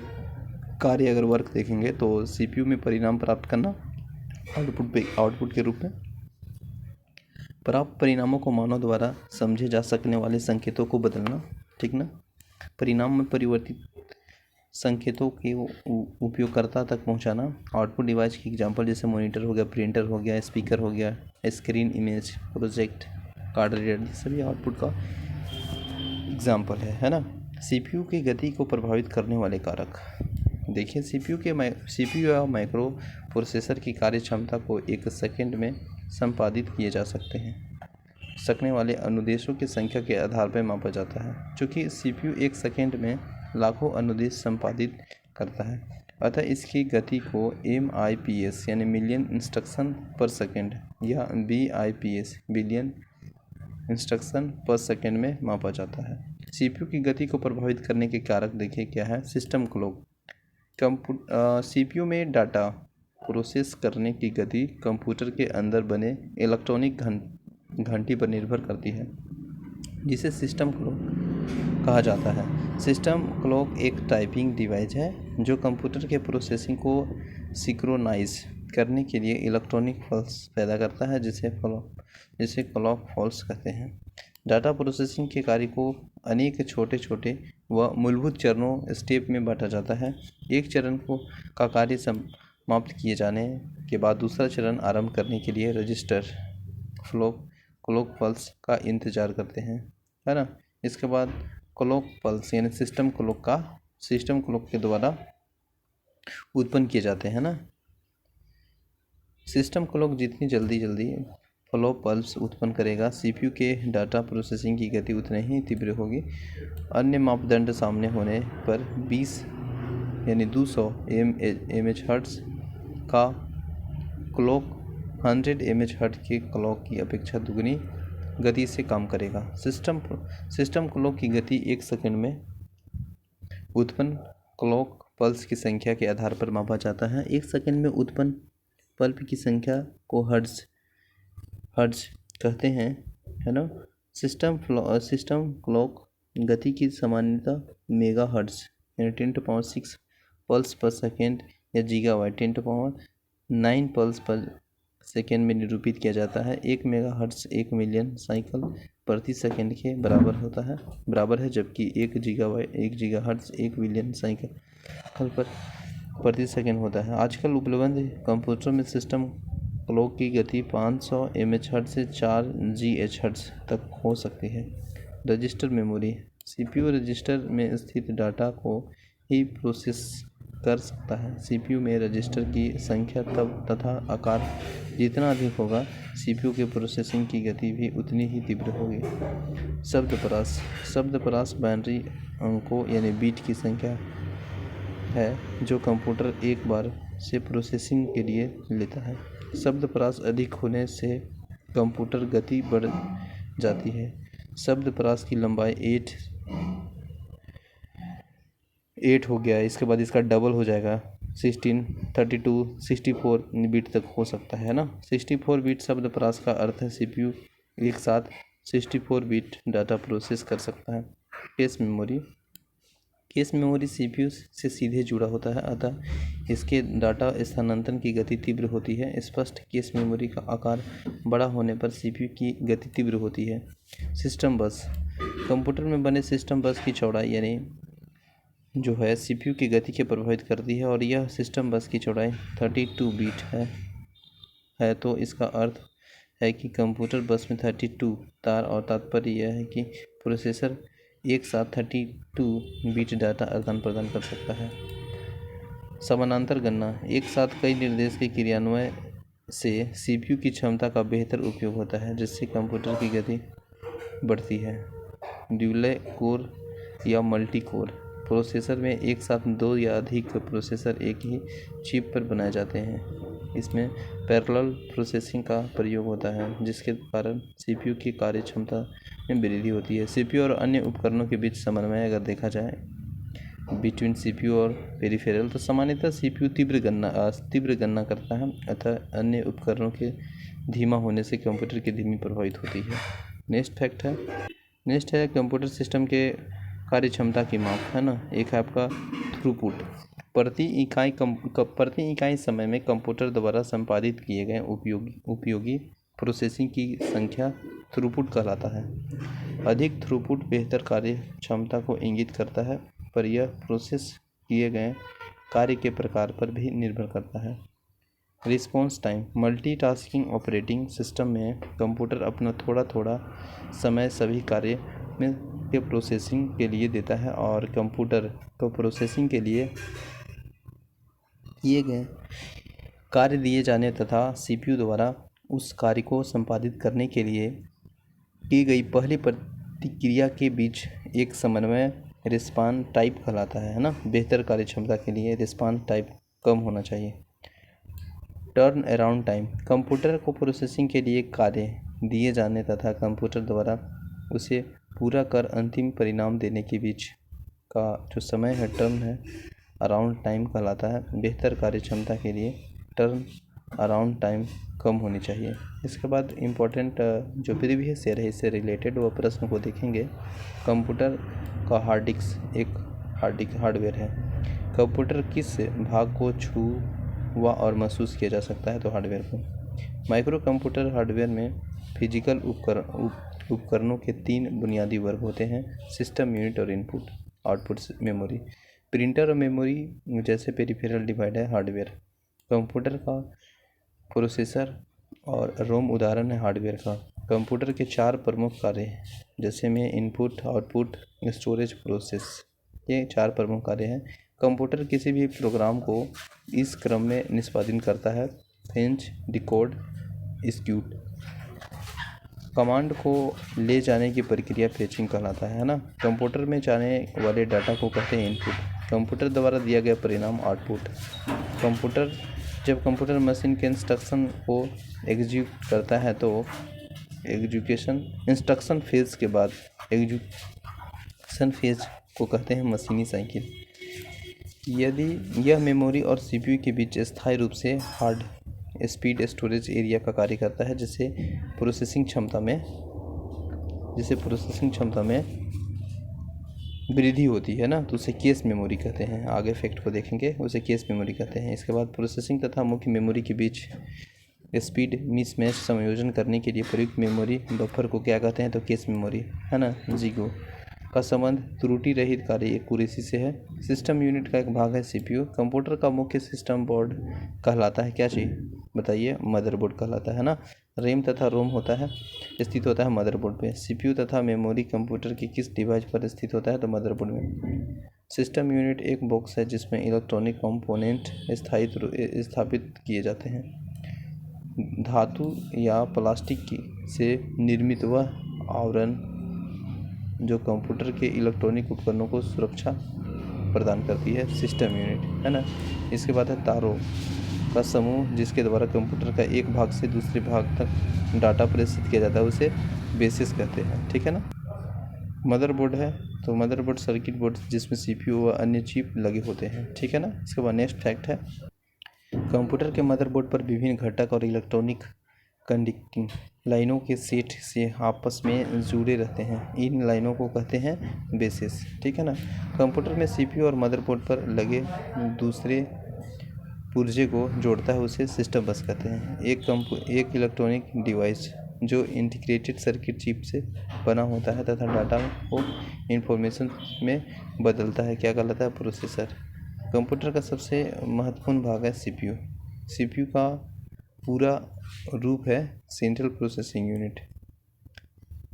कार्य अगर वर्क देखेंगे तो सीपीयू में परिणाम प्राप्त करना, आउटपुट के रूप में प्राप्त परिणामों को मानव द्वारा समझे जा सकने वाले संकेतों को बदलना, ठीक ना, परिणाम में परिवर्तित संकेतों के उपयोगकर्ता तक पहुंचाना। आउटपुट डिवाइस की एग्जांपल जैसे मॉनिटर हो गया, प्रिंटर हो गया, स्पीकर हो गया, screen, image, project, card reader, ये सभी आउटपुट का एग्जांपल है ना। सीपीयू की गति को प्रभावित करने वाले कारक, देखिए सीपीयू या माइक्रो प्रोसेसर की कार्य क्षमता को एक सेकंड में संपादित किए जा सकने वाले अनुदेशों की संख्या के आधार पर मापा जाता है। चूँकि सीपीयू एक सेकंड में लाखों अनुदेश संपादित करता है, अतः इसकी गति को MIPS यानी मिलियन इंस्ट्रक्शन पर सेकंड या BIPS बिलियन इंस्ट्रक्शन पर सेकंड में मापा जाता है। सीपीयू की गति को प्रभावित करने के कारक देखिए क्या है। सिस्टम क्लॉक, सीपीयू में डाटा प्रोसेस करने की गति कंप्यूटर के अंदर बने इलेक्ट्रॉनिक घंटी पर निर्भर करती है, जिसे सिस्टम क्लॉक कहा जाता है। सिस्टम क्लॉक एक टाइपिंग डिवाइस है जो कंप्यूटर के प्रोसेसिंग को सिंक्रोनाइज करने के लिए इलेक्ट्रॉनिक पल्स पैदा करता है, जिसे क्लॉक पल्स कहते हैं। डाटा प्रोसेसिंग के कार्य को अनेक छोटे व मूलभूत चरणों स्टेप में बांटा जाता है। एक चरण का कार्य समाप्त किए जाने के बाद दूसरा चरण आरंभ करने के लिए रजिस्टर क्लॉक पल्स का इंतजार करते हैं, है ना। इसके बाद क्लॉक पल्स यानी सिस्टम क्लॉक के द्वारा उत्पन्न किए जाते हैं ना। सिस्टम क्लॉक जितनी जल्दी फ्लो पल्स उत्पन्न करेगा। सीपीयू के डाटा प्रोसेसिंग की गति उतनी ही तीव्र होगी। अन्य मापदंड सामने होने पर 20 यानी 200 एमएच हर्ट्ज का क्लॉक 100 एमएच हर्ट्ज के क्लॉक की अपेक्षा दुगनी गति से काम करेगा। सिस्टम क्लॉक की गति 1 सेकंड में उत्पन्न क्लॉक पल्स की संख्या के आधार पर मापा जाता है। 1 सेकंड में उत्पन्न पल्स की संख्या को हर्ट्ज कहते हैं, है ना। सिस्टम क्लॉक गति की सामान्यता मेगा हर्ट्ज यानी 10⁻6 पल्स पर सेकेंड या गीगावाट 10⁻9 पल्स पर सेकेंड में निरूपित किया जाता है। 1 मेगा हर्ट्ज 1 मिलियन साइकिल प्रति सेकेंड के बराबर है, जबकि 1 गीगा हर्ट्ज 1 बिलियन साइकिल प्रति सेकेंड होता है। आजकल उपलब्ध कंप्यूटर में सिस्टम क्लॉक की गति 500 एमएच हर्ट्ज से 4 जीएच हर्ट्ज तक हो सकती है। रजिस्टर मेमोरी सीपीयू रजिस्टर में स्थित डाटा को ही प्रोसेस कर सकता है। सीपीयू में रजिस्टर की संख्या तथा आकार जितना अधिक होगा, सीपीयू के प्रोसेसिंग की गति भी उतनी ही तीव्र होगी। शब्दपरास बाइनरी अंकों यानी बीट की संख्या है जो कंप्यूटर एक बार से प्रोसेसिंग के लिए लेता है। शब्दपरास अधिक होने से कंप्यूटर गति बढ़ जाती है। शब्दपरास की लंबाई 8 हो गया, इसके बाद इसका डबल हो जाएगा 16, 32, 64 बीट तक हो सकता है ना। 64 बीट शब्दपरास का अर्थ है सीपीयू एक साथ 64 बीट डाटा प्रोसेस कर सकता है। केस मेमोरी सीपीयू से सीधे जुड़ा होता है, अतः इसके डाटा स्थानांतरण की गति तीव्र होती है। स्पष्ट केस मेमोरी का आकार बड़ा होने पर सीपीयू की गति तीव्र होती है। सिस्टम बस कंप्यूटर में बने सिस्टम बस की चौड़ाई यानी जो है सीपीयू की गति के प्रभावित करती है, और यह सिस्टम बस की चौड़ाई 32 बीट है तो इसका अर्थ है कि कंप्यूटर बस में 32 तार, और तात्पर्य यह है कि प्रोसेसर एक साथ 32 बीट डाटा आदान प्रदान कर सकता है। समानांतर गणना एक साथ कई निर्देश के क्रियान्वयन से सीपीयू की क्षमता का बेहतर उपयोग होता है, जिससे कंप्यूटर की गति बढ़ती है। ड्यूल कोर या मल्टी कोर प्रोसेसर में एक साथ 2 या अधिक प्रोसेसर एक ही चिप पर बनाए जाते हैं। इसमें पैरेलल प्रोसेसिंग का प्रयोग होता है, जिसके कारण सीपीयू की कार्य क्षमता में वृद्धि होती है। सीपीयू और अन्य उपकरणों के बीच समन्वय अगर देखा जाए बिटवीन सीपीयू और पेरिफेरल, तो सामान्यतः सीपीयू तीव्र गणना करता है, अतः अन्य उपकरणों के धीमा होने से कंप्यूटर की धीमी प्रभावित होती है। नेक्स्ट है कंप्यूटर सिस्टम के कार्य क्षमता की माप, है ना। एक है आपका थ्रूपुट। प्रति इकाई समय में कंप्यूटर द्वारा संपादित किए गए उपयोगी प्रोसेसिंग की संख्या थ्रूपुट कहलाता है। अधिक थ्रूपुट बेहतर कार्य क्षमता को इंगित करता है, पर यह प्रोसेस किए गए कार्य के प्रकार पर भी निर्भर करता है। Response time multitasking operating system में कंप्यूटर अपना थोड़ा समय सभी कार्य के प्रोसेसिंग के लिए देता है, और कंप्यूटर को प्रोसेसिंग के लिए किए गए कार्य दिए जाने तथा सीपीयू द्वारा उस कार्य को संपादित करने के लिए की गई पहली प्रतिक्रिया के बीच एक समन्वय रिस्पॉन्स टाइप कहलाता है ना। बेहतर कार्य क्षमता के लिए रिस्पॉन्स टाइप कम होना चाहिए। टर्न अराउंड टाइम कंप्यूटर को प्रोसेसिंग के लिए कार्य दिए जाने तथा कंप्यूटर द्वारा उसे पूरा कर अंतिम परिणाम देने के बीच का जो समय है टर्न है अराउंड टाइम कहलाता है। बेहतर कार्य क्षमता के लिए टर्न अराउंड टाइम कम होनी चाहिए। इसके बाद इम्पोर्टेंट जो प्रीवियस ईयर है इससे रिलेटेड वो प्रश्न को देखेंगे। कंप्यूटर का हार्ड डिस्क एक हार्डवेयर है। कंप्यूटर किस भाग को छुआ और महसूस किया जा सकता है, तो हार्डवेयर को। माइक्रो कंप्यूटर हार्डवेयर में फिजिकल उपकरणों के 3 बुनियादी वर्ग होते हैं: सिस्टम यूनिट और इनपुट आउटपुट मेमोरी। प्रिंटर और मेमोरी जैसे पेरिफेरल डिवाइस है हार्डवेयर। कंप्यूटर का प्रोसेसर और रोम उदाहरण है हार्डवेयर का। कंप्यूटर के 4 प्रमुख कार्य जैसे में इनपुट आउटपुट स्टोरेज प्रोसेस, ये 4 प्रमुख कार्य हैं। कंप्यूटर किसी भी प्रोग्राम को इस क्रम में निष्पादित करता है: फेच, डिकोड, एग्जीक्यूट। कमांड को ले जाने की प्रक्रिया फेचिंग कहलाता है ना। कंप्यूटर में जाने वाले डाटा को कहते हैं इनपुट। कंप्यूटर द्वारा दिया गया परिणाम आउटपुट। जब कंप्यूटर मशीन के इंस्ट्रक्शन को एग्जीक्यूट करता है तो इंस्ट्रक्शन फेज के बाद एग्जीक्यूशन फेज को कहते हैं मशीनी साइकिल। यदि यह मेमोरी और सीपीयू के बीच स्थायी रूप से हार्ड स्पीड स्टोरेज एरिया का कार्य करता है, जिसे प्रोसेसिंग क्षमता में वृद्धि होती है ना, तो उसे केस मेमोरी कहते हैं। आगे फैक्ट को देखेंगे, उसे केस मेमोरी कहते हैं। इसके बाद प्रोसेसिंग तथा मुख्य मेमोरी के बीच स्पीड मिसमैच समायोजन करने के लिए प्रयुक्त मेमोरी बफर को क्या कहते हैं, तो केस मेमोरी है ना। जीगो का संबंध त्रुटि रहित कार्य एक्यूरेसी से है। सिस्टम यूनिट का एक भाग है सीपीयू। कंप्यूटर का मुख्य सिस्टम बोर्ड कहलाता है क्या चीज़, बताइए, मदरबोर्ड कहलाता है ना। रैम तथा रोम होता है, स्थित होता है मदरबोर्ड पे। सीपीयू तथा मेमोरी कंप्यूटर की किस डिवाइस पर स्थित होता है, तो मदरबोर्ड में। सिस्टम यूनिट एक बॉक्स है जिसमें इलेक्ट्रॉनिक कंपोनेंट स्थापित किए जाते हैं। धातु या प्लास्टिक से निर्मित वह आवरण जो कंप्यूटर के इलेक्ट्रॉनिक उपकरणों को सुरक्षा प्रदान करती है, सिस्टम यूनिट है ना। इसके बाद है तारों का समूह जिसके द्वारा कंप्यूटर का एक भाग से दूसरे भाग तक डाटा प्रेषित किया जाता है, उसे बेसिस कहते हैं, ठीक है ना। मदरबोर्ड है तो मदरबोर्ड सर्किट बोर्ड जिसमें सीपीयू व अन्य चिप लगे होते हैं, ठीक है ना। इसके बाद नेक्स्ट फैक्ट है, कंप्यूटर के मदरबोर्ड पर विभिन्न घटक और इलेक्ट्रॉनिक कंडक्टिंग लाइनों के सेट से आपस में जुड़े रहते हैं। इन लाइनों को कहते हैं बेसिस, ठीक है ना। कंप्यूटर में सीपीयू और मदरबोर्ड पर लगे दूसरे पुर्जे को जोड़ता है, उसे सिस्टम बस कहते हैं। एक इलेक्ट्रॉनिक डिवाइस जो इंटीग्रेटेड सर्किट चिप से बना होता है तथा डाटा को इंफॉर्मेशन में बदलता है, क्या कहलाता है, प्रोसेसर। कंप्यूटर का सबसे महत्वपूर्ण भाग है सीपीयू। सीपीयू का पूरा रूप है central processing unit.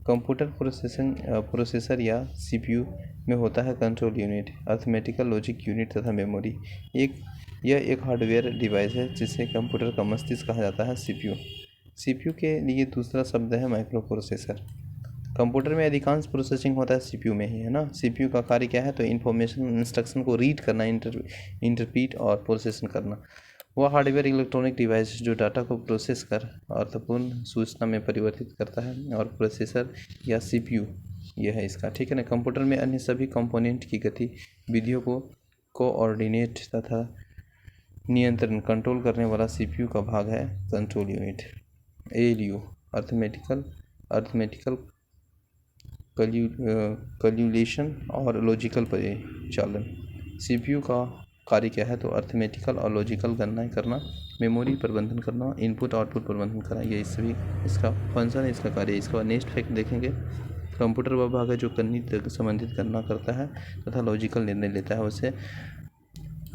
Computer processor या सीपीयू में होता है control unit, arithmetical logic unit तथा मेमोरी। यह एक हार्डवेयर डिवाइस है जिसे कंप्यूटर का मस्तिष्क कहा जाता है, सीपीयू। सीपीयू के लिए दूसरा शब्द है माइक्रो प्रोसेसर। कंप्यूटर में अधिकांश प्रोसेसिंग होता है सीपीयू में ही, है ना। सीपीयू का कार्य क्या है, तो इन्फॉर्मेशन इंस्ट्रक्शन को रीड करना, इंटरप्रीट और प्रोसेसिंग करना। वह हार्डवेयर इलेक्ट्रॉनिक डिवाइस जो डाटा को प्रोसेस कर अर्थपूर्ण सूचना में परिवर्तित करता है, और प्रोसेसर या सीपीयू यह है इसका, ठीक है ना। कंप्यूटर में अन्य सभी कंपोनेंट की गतिविधियों को कोऑर्डिनेट तथा नियंत्रण कंट्रोल करने वाला सीपीयू का भाग है control unit. ALU arithmetical calculation और लॉजिकल परिचालन। सीपीयू का कार्य क्या है, तो अर्थमेटिकल और लॉजिकल गणनाएं करना, मेमोरी प्रबंधन करना, इनपुट आउटपुट प्रबंधन करना, ये सभी इसका फंक्शन है, इसका कार्य। इसका नेक्स्ट फैक्ट देखेंगे, कंप्यूटर वह भाग है जो गणित संबंधित गणना करता है तथा लॉजिकल निर्णय लेता है, उसे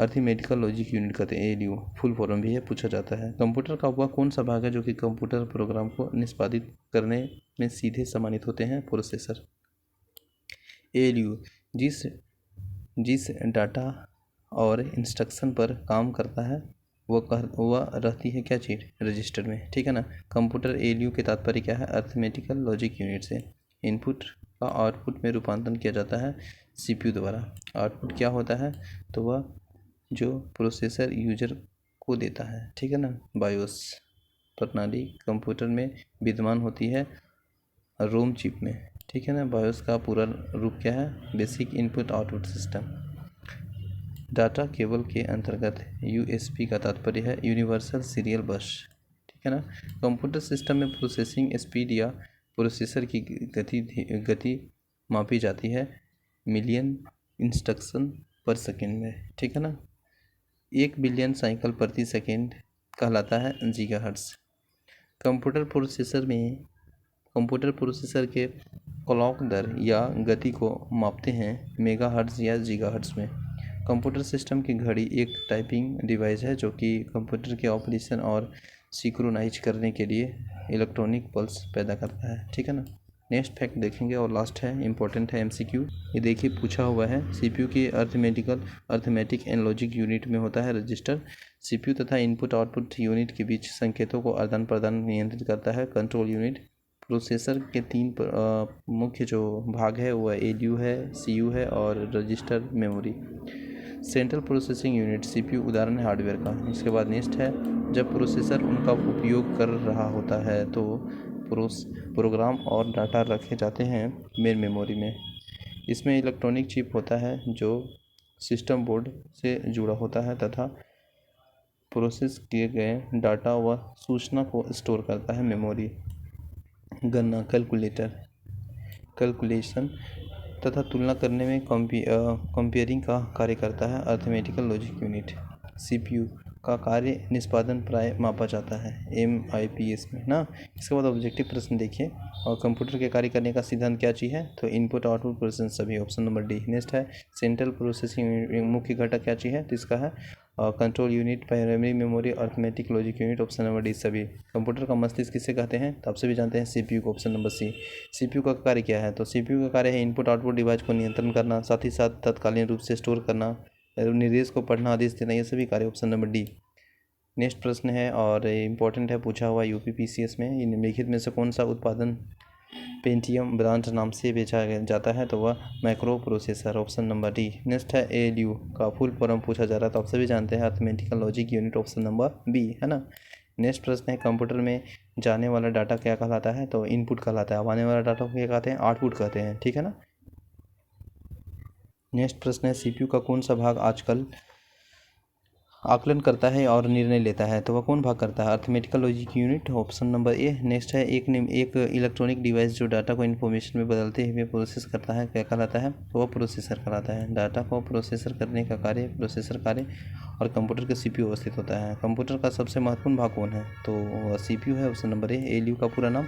अर्थमेटिकल लॉजिक यूनिट कहते हैं। एएलयू फुल फॉर्म भी है, पूछा जाता है। कंप्यूटर का वह कौन सा भाग है जो कि कंप्यूटर प्रोग्राम को निष्पादित करने में सीधे सम्मानित होते हैं, प्रोसेसर। एएलयू जिस डाटा और इंस्ट्रक्शन पर काम करता है वह रहती है क्या चीज़, रजिस्टर में, ठीक है ना। कंप्यूटर एएलयू के तात्पर्य क्या है, अर्थमेटिकल लॉजिक यूनिट से। इनपुट का आउटपुट में रूपांतरण किया जाता है सीपीयू द्वारा। आउटपुट क्या होता है, तो वह जो प्रोसेसर यूजर को देता है, ठीक है ना। बायोस प्रणाली कंप्यूटर में विद्यमान होती है रोम चिप में, ठीक है ना। बायोस का पूरा रूप क्या है, basic input output system. Data cable के अंतर्गत यूएसबी का तात्पर्य है यूनिवर्सल सीरियल बस, ठीक है ना। कंप्यूटर सिस्टम में प्रोसेसिंग स्पीड या प्रोसेसर की गति मापी जाती है मिलियन इंस्ट्रक्शन पर सेकेंड में, ठीक है ना। 1 बिलियन साइकिल प्रति सेकेंड कहलाता है गीगाहर्ट्ज़। कंप्यूटर प्रोसेसर के क्लॉक दर या गति को मापते हैं मेगाहर्ट्ज़ या गीगाहर्ट्ज़ में। कंप्यूटर सिस्टम की घड़ी एक टाइपिंग डिवाइस है जो कि कंप्यूटर के ऑपरेशन और सिंक्रोनाइज करने के लिए इलेक्ट्रॉनिक पल्स पैदा करता है, ठीक है ना। नेक्स्ट फैक्ट देखेंगे और लास्ट है, इंपॉर्टेंट है, एमसीक्यू। ये देखिए पूछा हुआ है, सीपीयू की अर्थमेटिक एंड लॉजिक यूनिट में होता है रजिस्टर। सीपीयू तथा इनपुट आउटपुट यूनिट के बीच संकेतों को आदान प्रदान नियंत्रित करता है कंट्रोल यूनिट। प्रोसेसर के तीन मुख्य जो भाग है वो ALU है, CU है और register memory. Central processing unit CPU उदाहरण है हार्डवेयर का। इसके बाद नेक्स्ट है, जब प्रोसेसर उनका उपयोग कर रहा होता है तो प्रोग्राम और डाटा रखे जाते हैं मेन मेमोरी में। इसमें इलेक्ट्रॉनिक चिप होता है जो सिस्टम बोर्ड से जुड़ा होता है तथा प्रोसेस किए गए डाटा व सूचना को स्टोर करता है मेमोरी। गणना कैलकुलेशन तथा तुलना करने में कंपेयरिंग का कार्य करता है अर्थमेटिकल लॉजिक यूनिट। CPU का कार्य निष्पादन प्राय मापा जाता है MIPS में ना। इसके बाद ऑब्जेक्टिव प्रश्न देखिए, और कंप्यूटर के कार्य करने का सिद्धांत क्या चीज़ है, तो इनपुट आउटपुट प्रोसेस सभी, ऑप्शन नंबर डी। नेक्स्ट है, सेंट्रल प्रोसेसिंग मुख्य घटक क्या चीज़ है, तो इसका है control unit, primary memory, arithmetic logic unit, option number D सभी। कंप्यूटर का मस्तिष्क किसे कहते हैं, तो आप सभी जानते हैं CPU को, ऑप्शन नंबर सी। CPU का कार्य क्या है, तो CPU का कार्य है इनपुट आउटपुट डिवाइस को नियंत्रण करना, साथ ही साथ तत्कालीन रूप से स्टोर करना, निर्देश को पढ़ना, आदेश देना, ये सभी कार्य, ऑप्शन नंबर डी। नेक्स्ट प्रश्न है और इम्पोर्टेंट है, पूछा हुआ UPPCS में, निम्नलिखित में से कौन सा उत्पादन पेंटियम ब्रांड नाम से बेचा जाता है, तो वह macro processor, option number D. Next है ALU का फुल फॉर्म पूछा जा रहा है, तो आप सभी जानते हैं arithmetical logic unit, option number B, है ना। नेक्स्ट प्रश्न है, कंप्यूटर में जाने वाला डाटा क्या कहलाता है, तो इनपुट कहलाता है। अब आने वाला डाटा को क्या कहते हैं, आउटपुट कहते हैं, ठीक है ना। नेक्स्ट प्रश्न है, CPU का कौन सा भाग आजकल आकलन करता है और निर्णय लेता है, तो वह कौन भाग करता है, arithmetical logic unit, option number A. Next है, एक इलेक्ट्रॉनिक डिवाइस जो डाटा को इन्फॉर्मेशन में बदलते हुए प्रोसेस करता है, क्या कहलाता है, तो वह प्रोसेसर कहलाता है। डाटा को प्रोसेसर करने का कार्य प्रोसेसर कार्य और कंप्यूटर के CPU अवस्थित होता है। कंप्यूटर का सबसे महत्वपूर्ण भाग कौन है, तो वह CPU है, ऑप्शन नंबर ए। ALU का पूरा नाम,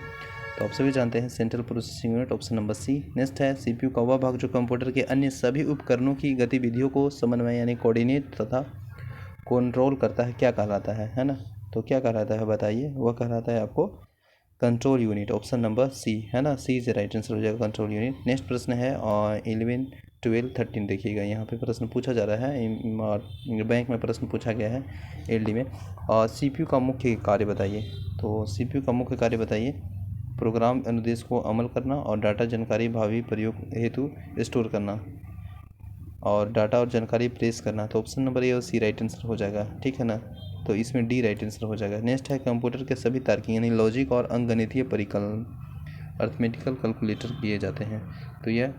तो आप सभी जानते हैं central processing unit, option number C. Next है, CPU का वह भाग जो कंप्यूटर के अन्य सभी उपकरणों की गतिविधियों को समन्वय यानी कोऑर्डिनेट तथा कंट्रोल करता है, क्या कहलाता है ना। तो क्या कहलाता है बताइए, वह कहलाता है आपको control unit, option number C, है ना। सी इज राइट आंसर हो जाएगा, कंट्रोल यूनिट। नेक्स्ट प्रश्न है और 11, 12, 13 देखिएगा, यहाँ पे प्रश्न पूछा जा रहा है, बैंक में प्रश्न पूछा गया है LD में। और CPU का मुख्य कार्य बताइए, तो CPU का मुख्य कार्य बताइए, प्रोग्राम अनुदेश को अमल करना और डाटा जानकारी भावी प्रयोग हेतु स्टोर करना और डाटा और जानकारी प्रेस करना, तो ऑप्शन नंबर ए और सी राइट आंसर हो जाएगा, ठीक है ना। तो इसमें डी राइट आंसर हो जाएगा। नेक्स्ट है, कंप्यूटर के सभी तार्किक यानी लॉजिक और अंकगणितीय परिकलन अर्थमेटिकल कैलकुलेटर किए जाते हैं, तो यह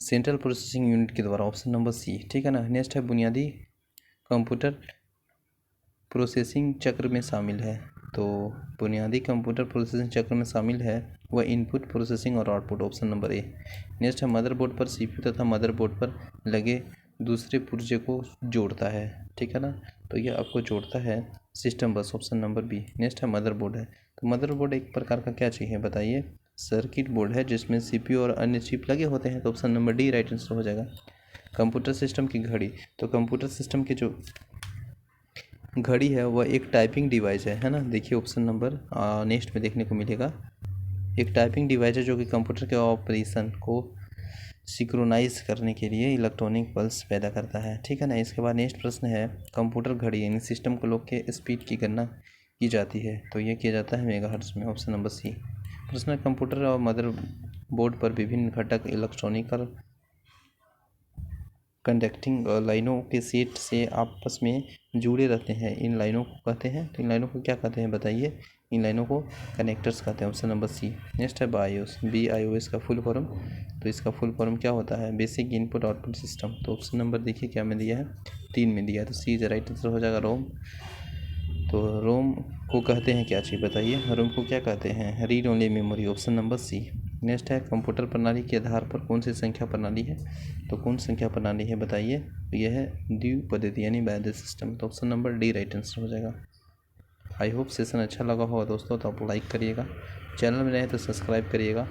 सेंट्रल प्रोसेसिंग यूनिट के द्वारा, ऑप्शन नंबर सी, ठीक है ना। नेक्स्ट है, बुनियादी कंप्यूटर प्रोसेसिंग चक्र में शामिल है, तो बुनियादी कंप्यूटर प्रोसेसिंग चक्र में शामिल है वह इनपुट प्रोसेसिंग और output, option number A. Next है, मदरबोर्ड पर CPU तथा मदरबोर्ड पर लगे दूसरे पुर्जे को जोड़ता है, ठीक है ना। तो यह आपको जोड़ता है सिस्टम बस, ऑप्शन नंबर बी। नेक्स्ट है, मदरबोर्ड है, तो मदरबोर्ड एक प्रकार का क्या चीज़ है बताइए, सर्किट बोर्ड है जिसमें CPU और अन्य चिप लगे होते हैं, तो option number D right answer हो जाएगा। कंप्यूटर सिस्टम की घड़ी, तो कंप्यूटर सिस्टम की जो घड़ी है वह एक टाइपिंग डिवाइस है ना। देखिए ऑप्शन नंबर नेक्स्ट में देखने को मिलेगा, एक टाइपिंग डिवाइस है जो कि कंप्यूटर के ऑपरेशन को सिंक्रोनाइज करने के लिए इलेक्ट्रॉनिक पल्स पैदा करता है, ठीक है ना। इसके बाद नेक्स्ट प्रश्न है, कंप्यूटर घड़ी यानी सिस्टम क्लॉक के स्पीड की गणना की जाती है, तो यह किया जाता है मेगाहर्ट्ज में, ऑप्शन नंबर सी। प्रश्न है, कंप्यूटर और मदर बोर्ड पर विभिन्न घटक इलेक्ट्रॉनिकल कंडक्टिंग लाइनों के सेट से आपस में जुड़े रहते हैं, इन लाइनों को कहते हैं, तो इन लाइनों को क्या कहते हैं बताइए, इन लाइनों को कनेक्टर्स कहते हैं, ऑप्शन नंबर सी। नेक्स्ट है, BIOS का फुल फॉर्म, तो इसका फुल फॉर्म क्या होता है, बेसिक इनपुट आउटपुट सिस्टम, तो ऑप्शन नंबर देखिए क्या में दिया है, 3 में दिया है, तो सी इज राइट आंसर हो जाएगा, रोम। तो रोम को कहते हैं क्या चीज़ बताइए, रोम को क्या कहते हैं, read only memory, option number C. Next है, कंप्यूटर प्रणाली के आधार पर कौन सी संख्या प्रणाली है, तो कौन संख्या प्रणाली है बताइए, तो यह है द्विपद्धति यानी बाइनरी सिस्टम, तो option number D right answer हो जाएगा। आई होप सेशन अच्छा लगा होगा दोस्तों, तो आप लाइक करिएगा, चैनल में रहे तो सब्सक्राइब करिएगा।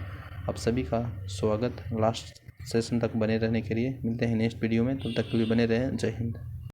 आप सभी का स्वागत, लास्ट सेशन तक बने रहने के लिए। मिलते हैं नेक्स्ट वीडियो में, तब तक के लिए बने रहें। जय हिंद।